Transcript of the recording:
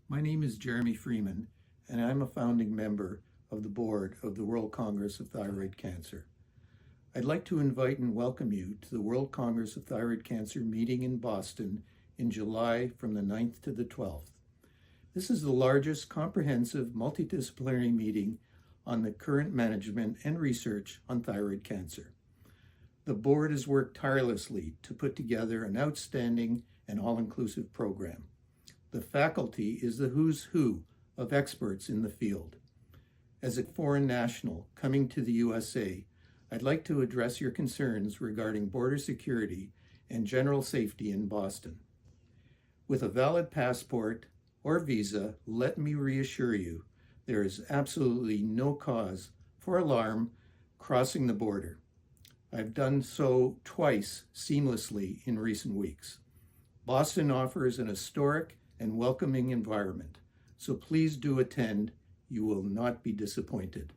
My name is Jeremy Freeman, and I'm a founding member of the board of the World Congress of Thyroid Cancer. I'd like to invite and welcome you to the World Congress of Thyroid Cancer meeting in Boston in July from the 9th to the 12th. This is the largest comprehensive multidisciplinary meeting on the current management and research on thyroid cancer. The board has worked tirelessly to put together an outstanding and all-inclusive program. The faculty is the who's who of experts in the field. As a foreign national coming to the USA, I'd like to address your concerns regarding border security and general safety in Boston. With a valid passport or visa, let me reassure you, there is absolutely no cause for alarm crossing the border. I've done so twice seamlessly in recent weeks. Boston offers an historic and welcoming environment, so please do attend. You will not be disappointed.